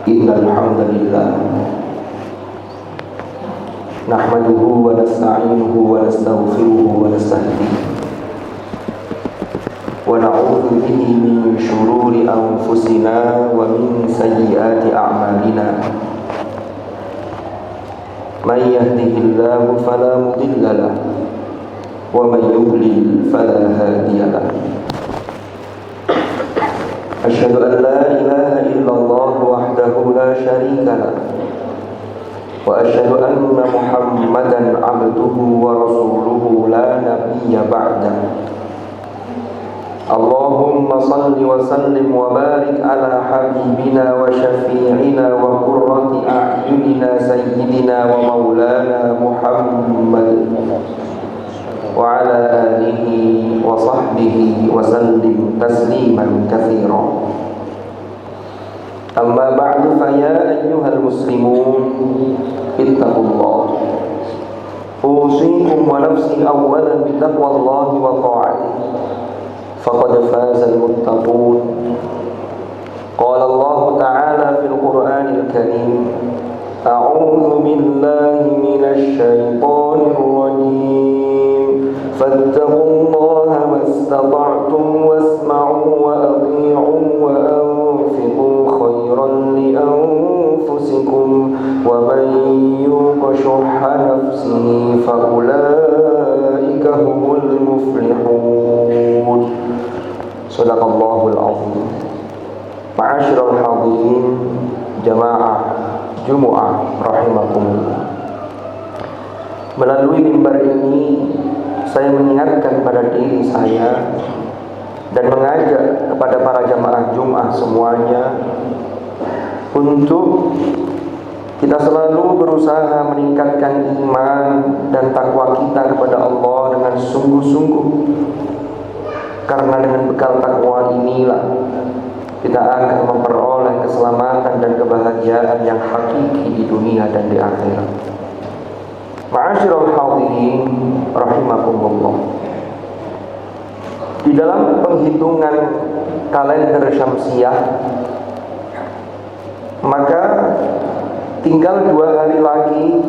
Innal hamdalillah nahmaduhu wa nasta'inuhu wa nastaghfiruhu wa nastahdihi wa na'udzu bihi min shururi anfusina wa min sayyiati a'malina. Man yahdihillahu fala mudilla lahu wa man yudlil fala hadiya lahu. Asyhadu an la ilaha illallah wahdahu la syarika lahu wa asyhadu anna Muhammadan abduhu wa rasuluhu la nabiyya ba'dahu. Allahumma salli wa sallim wa barik ala habibina wa syafi'ina wa qurrati a'yunina sayyidina wa maulana Muhammad wa ala alihi wa sahbihi wa sallim tasliman katsiran. Amma ba'du, fa ya ayyuhal muslimun ittaqullah. Usikum wa nafsi awwalan bi taqwallahi wa ta'atihi. Faqad fazal muttaqun. Qala Allah Ta'ala fil Qur'anil Karim, a'udzu billahi minasy syaithanir rajim. Fattaqullaha mastata'tum wasma'u wa athi'u wa anfiqu khairan li anfusikum wa man yuqa shuhha nafsihi fa ulaika humul muflihun. Sadaqallahul azim. Ma'asyiral hadirin jamaah Jumu'ah rahimakumullah. Melalui mimbar ini saya mengingatkan pada diri saya dan mengajak kepada para jamaah Jum'ah semuanya untuk kita selalu berusaha meningkatkan iman dan takwa kita kepada Allah dengan sungguh-sungguh. Karena dengan bekal takwa inilah kita akan memperoleh keselamatan dan kebahagiaan yang hakiki di dunia dan di akhirat. Ma'asyiral hadirin rahimakumullah. Di dalam penghitungan kalender Syamsiah, maka tinggal 2 hari lagi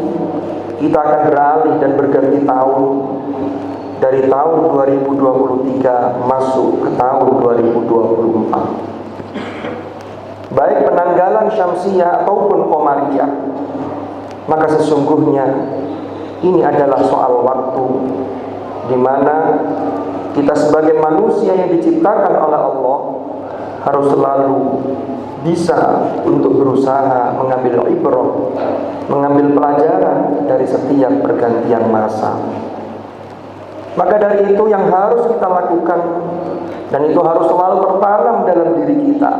kita akan beralih dan berganti tahun dari tahun 2023 masuk ke tahun 2024. Baik penanggalan Syamsiah ataupun Qamariyah, maka sesungguhnya ini adalah soal waktu di mana kita sebagai manusia yang diciptakan oleh Allah harus selalu bisa untuk berusaha mengambil ibrah, mengambil pelajaran dari setiap pergantian masa. Maka dari itu yang harus kita lakukan, dan itu harus selalu tertanam dalam diri kita,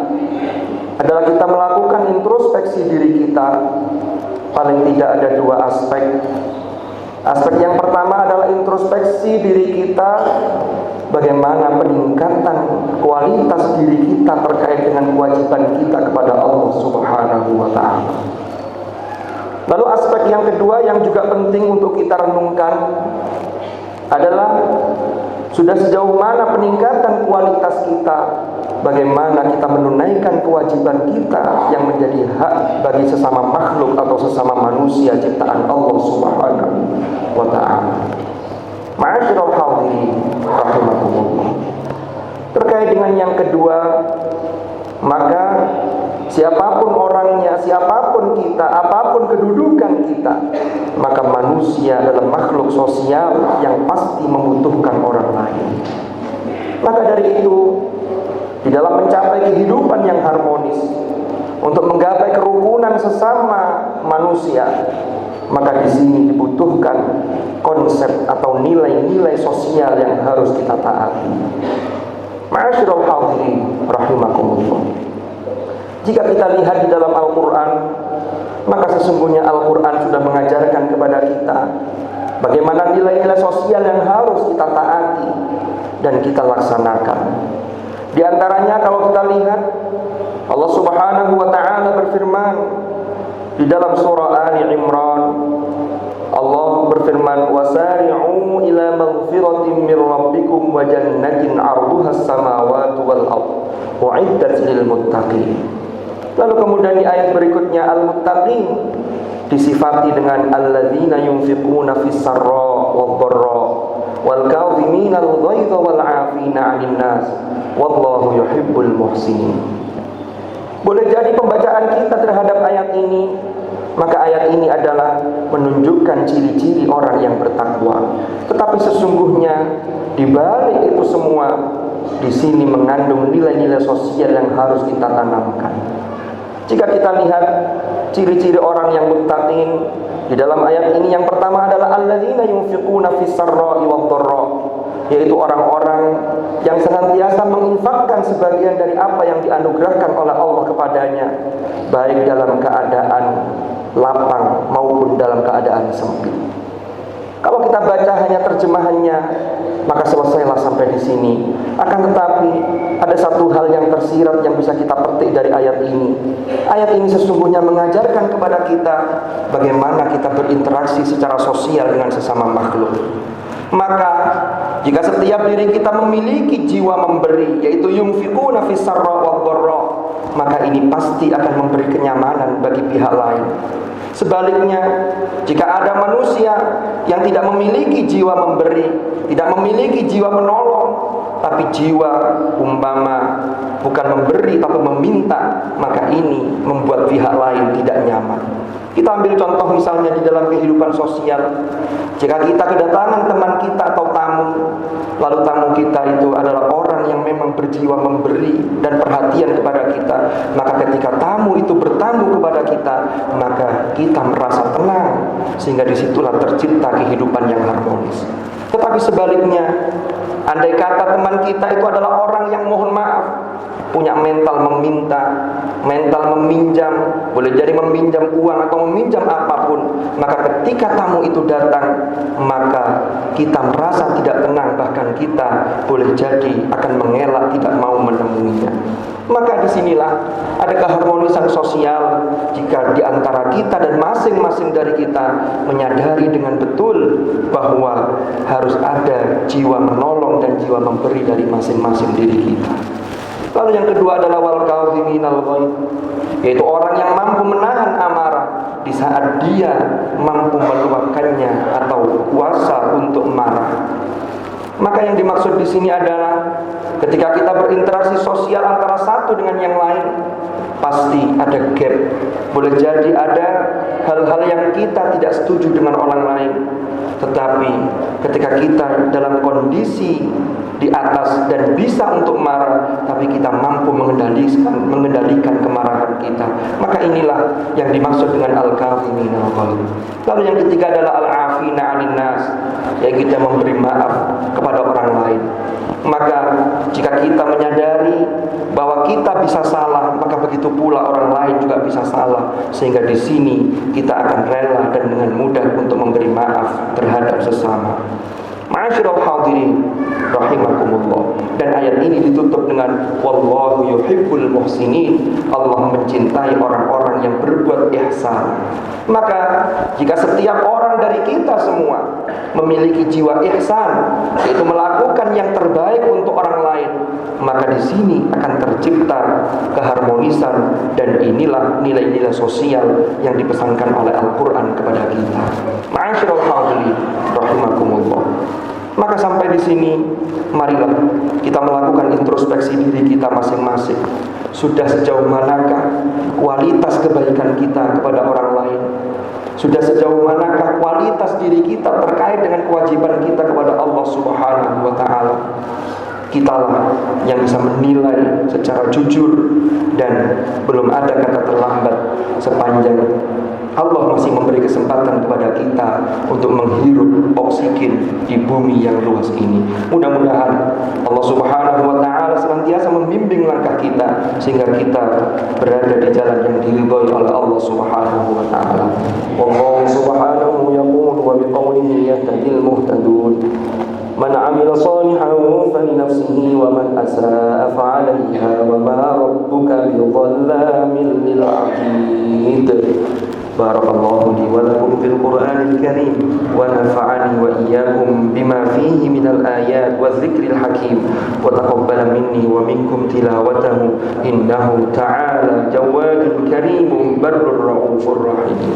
adalah kita melakukan introspeksi diri kita. Paling tidak ada 2 aspek. Aspek yang pertama adalah introspeksi diri kita, bagaimana peningkatan kualitas diri kita terkait dengan kewajiban kita kepada Allah Subhanahu wa ta'ala. Lalu aspek yang kedua yang juga penting untuk kita renungkan adalah sudah sejauh mana peningkatan kualitas kita, bagaimana kita menunaikan kewajiban kita yang menjadi hak bagi sesama makhluk atau sesama manusia ciptaan Allah Subhanahu wa ta'ala. Ma'asyiral hadirin rahimakumullah. Terkait dengan yang kedua, maka siapapun orangnya, siapapun kita, apapun kedudukan kita, maka manusia adalah makhluk sosial yang pasti membutuhkan orang lain. Maka dari itu, di dalam mencapai kehidupan yang harmonis, untuk menggapai kerukunan sesama manusia, maka di sini dibutuhkan konsep atau nilai-nilai sosial yang harus kita taati. Ma'asyiral hadirin rahimakumullah. Jika kita lihat di dalam Al-Quran, maka sesungguhnya Al-Quran sudah mengajarkan kepada kita bagaimana nilai-nilai sosial yang harus kita taati dan kita laksanakan. Di antaranya kalau kita lihat, Allah Subhanahu wa ta'ala berfirman di dalam surah Ali Imran, Allah berfirman, "Wasari'u ila maghfiratin min rabbikum wa jannatin 'arduhas samawati wal ardh u'iddat lil muttaqin." Lalu kemudian di ayat berikutnya al-muttaqin disifati dengan alladzina yunfiquna fis-sarra wad-dharra wal kadhimina al-ghaidha wal 'afina 'anil nas wallahu yuhibbul muhsinin. Boleh jadi pembacaan kita terhadap ayat ini, maka ayat ini adalah menunjukkan ciri-ciri orang yang bertakwa. Tetapi sesungguhnya di balik itu semua, di sini mengandung nilai-nilai sosial yang harus kita tanamkan. Jika kita lihat ciri-ciri orang yang muttaqin di dalam ayat ini, yang pertama adalah alladzina yunfiquna fis-sarra'i wad-dharra, yaitu orang-orang yang senantiasa menginfakkan sebagian dari apa yang dianugerahkan oleh Allah kepadanya, baik dalam keadaan lapang maupun dalam keadaan sempit. Kalau kita baca hanya terjemahannya, maka selesailah sampai di sini. Akan tetapi ada satu hal yang tersirat yang bisa kita petik dari ayat ini. Ayat ini sesungguhnya mengajarkan kepada kita bagaimana kita berinteraksi secara sosial dengan sesama makhluk. Maka jika setiap diri kita memiliki jiwa memberi, yaitu yunfiquna fis-sarra wad-dharra, maka ini pasti akan memberi kenyamanan bagi pihak lain. Sebaliknya, jika ada manusia yang tidak memiliki jiwa memberi, tidak memiliki jiwa menolong, tapi jiwa umpama bukan memberi tapi meminta, maka ini membuat pihak lain tidak nyaman. Kita ambil contoh misalnya di dalam kehidupan sosial. Jika kita kedatangan teman kita atau tamu, lalu tamu kita itu adalah orang yang memang berjiwa memberi dan perhatian kepada kita, maka ketika tamu itu bertamu kepada kita, maka kita merasa tenang, sehingga disitulah tercipta kehidupan yang harmonis. Tetapi sebaliknya, andai kata teman kita itu adalah orang yang mohon maaf, punya mental meminta, mental meminjam, boleh jadi meminjam uang atau meminjam apapun, maka ketika tamu itu datang, maka kita merasa tidak tenang, bahkan kita boleh jadi akan mengelak, tidak mau menemuinya. Maka disinilah ada keharmonisan sosial jika di antara kita dan masing-masing dari kita menyadari dengan betul bahwa harus ada jiwa menolong dan jiwa memberi dari masing-masing diri kita. Lalu yang kedua adalah wal kadhiminal ghaidh, yaitu orang yang mampu menahan amarah di saat dia mampu meluapkannya atau kuasa untuk marah. Maka yang dimaksud di sini adalah ketika kita berinteraksi sosial antara satu dengan yang lain, pasti ada gap. Boleh jadi ada hal-hal yang kita tidak setuju dengan orang lain, tetapi ketika kita dalam kondisi di atas dan bisa untuk marah, tapi kita mampu mengendalikan kemarahan kita, maka inilah yang dimaksud dengan al-kadhiminal ghaidh. Lalu yang ketiga adalah al-'afina 'anil nas, yaitu kita memberi maaf kepada orang lain. Maka jika kita menyadari bahwa kita bisa salah, maka begitu pula orang lain juga bisa salah, sehingga di sini kita akan rela dan dengan mudah untuk memberi maaf terhadap sesama. Ma'asyiral hadirin rahimakumullah. Dan ayat ini ditutup dengan wallahu yuhibbul muhsinin. Allah mencintai orang-orang yang berbuat ihsan. Maka jika setiap orang dari kita semua memiliki jiwa ihsan, yaitu melakukan yang terbaik untuk orang lain, maka di sini akan tercipta keharmonisan, dan inilah nilai-nilai sosial yang dipesankan oleh Al-Qur'an kepada kita. Ma'asyiral hadirin rahimakumullah. Maka sampai di sini, marilah kita melakukan introspeksi diri kita masing-masing. Sudah sejauh manakah kualitas kebaikan kita kepada orang lain? Sudah sejauh manakah kualitas diri kita terkait dengan kewajiban kita kepada Allah Subhanahu wa ta'ala? Kitalah yang bisa menilai secara jujur, dan belum ada kata terlambat sepanjang Allah masih memberi kesempatan kepada kita untuk menghirup oksigen di bumi yang luas ini. Mudah-mudahan Allah Subhanahu wa ta'ala senantiasa membimbing langkah kita, sehingga kita berada di jalan yang diridhai oleh Allah Subhanahu wa ta'ala. Wallahu subhanahu yaqulu wa biqawlihi yahtadil muhtadun. Man 'amila shalihan falinafsihi wa man asaa fa'alayha wa ma rabbuka bidhallamin lil 'abid. بارك الله لي ولكم في القرآن الكريم ونفعني وإياكم بما فيه من الآيات والذكر الحكيم وتقبل مني ومنكم تلاوته إنه تعالى جواد كريم بر رؤوف رحيم.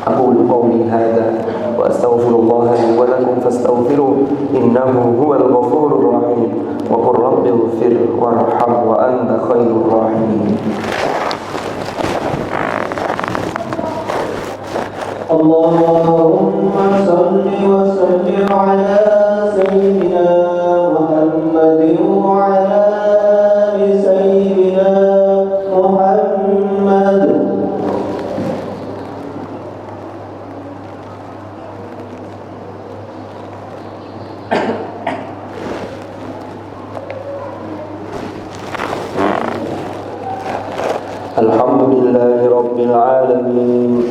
أقول قولي هذا وأستغفر الله لي ولكم فاستغفروه إنه هو الغفور الرحيم وقل رب اغفر وارحم وأنت خير الراحمين. اللهم صل وسلم على سيدنا محمد وعلى آل سيدنا محمد. الحمد لله رب العالمين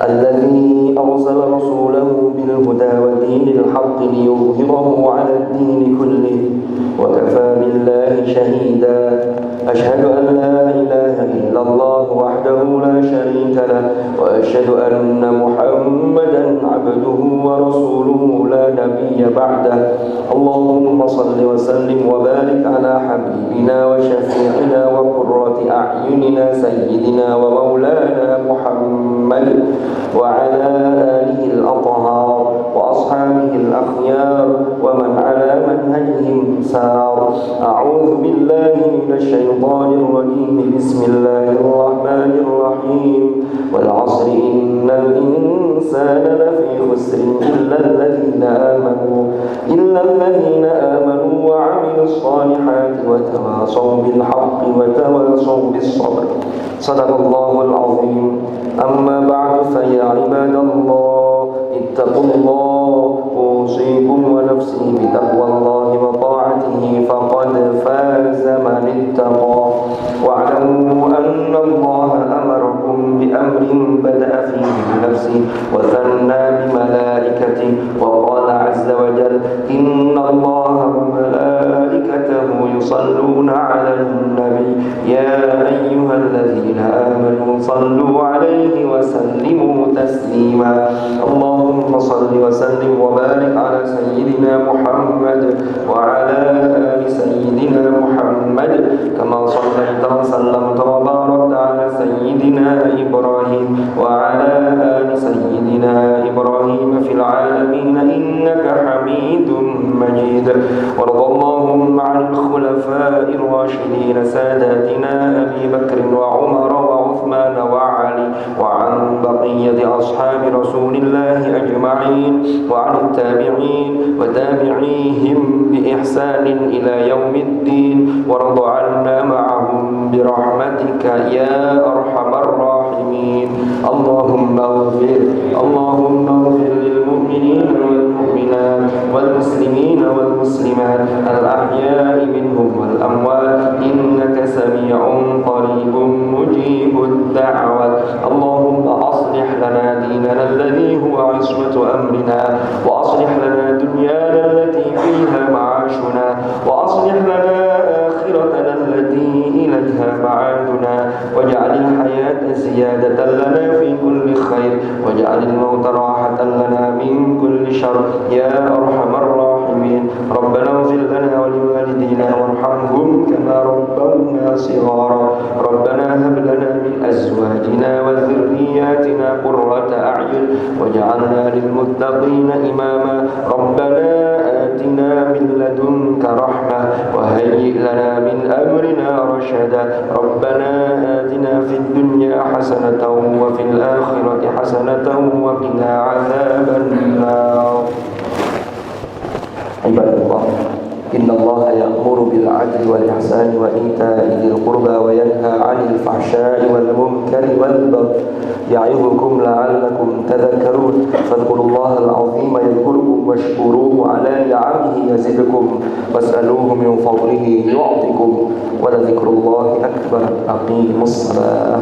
الذي أرسل رسوله بالهدى ودين الحق ليظهره على الدين كله وكفى بالله شهيدا. أشهد أن لا إله إلا الله وحده لا شريك له وأشهد أن محمدا عبده ورسوله لا نبي بعده. اللهم صل وسلم وبارك على حبيبنا وشفيعنا وقرة أعيننا سيدنا ومولانا محمد وعلى آله الأطهار وأصحابه الأخيار ومن على منهجهم سار. أعوذ بالله من الشيطان الرجيم. بسم الله الرحمن الرحيم. والعصر إن الإنسان لفي خسر إلا الذين آمنوا وعملوا الصالحات وتواصوا بالحق وتواصوا بالصبر. صدق الله العظيم. أما بعد فيا عباد الله اتقوا الله أوصيكم ونفسي بتقوى الله وطاعته فقد فاز من اتقى. واعلموا أن الله أمركم بأمر بدأ فيه بنفسه وثنى بملائكته وقال عز وجل إن الله وملائكته يصلون على النبي يا أيها الذين آمنوا صلوا عليه وسلموا تسليما. اللهم صل وسلم وبارك على سيدنا محمد وعلى آل سيدنا محمد كما صليت وسلمت وباركت على سيدنا إبراهيم وعلى آل سيدنا إبراهيم في العالمين إنك حميد مجيد. وارض اللهم عن الخلفاء الراشدين ساداتنا أبي بكر وعمر وعثمان وعلي وعن بقية أصحاب رسول الله أجمعين وعن التابعين وتابعيهم بإحسان إلى يوم الدين. وارض عنا معهم برحمتك يا أرحم الراحمين. اللهم اغفر للمؤمنين والمؤمنات والمسلمين والمسلمات الأحياء منهم والأموات إنك سميع قريب مجيب الدعوات. اللهم أصلح لنا ديننا الذي هو عصمة أمرنا وأصلح لنا دنيانا التي فيها معاشنا وأصلح لنا آخرتنا التي إليها معادنا واجعل الحياة زيادة لنا في كل خير واجعل الموت راحة لنا من كل شر يا أرحم الراحمين. ربنا اغفر لنا ولوالدينا وارحمهم كما ربونا صغارا. ربنا هب لنا من أزواجنا وذرياتنا قرة أعين واجعلنا للمتقين إماما. ربنا آتنا من لدنك رحمة وهيئ لنا من أمرنا رشدا. ربنا آتنا في الدنيا حسنة وفي الآخرة حسنة وقنا عذاب النار. عباد الله إن الله يأمر بالعدل والإحسان وإيتاء ذي القربى وينهى عن الفحشاء والمنكر والبغي يعظكم لعلكم تذكرون. فاذكروا الله العظيم يذكركم واشكروه على نعمه يزدكم واسألوه من فضله يعطكم ولذكر الله أكبر. أقيموا الصلاة.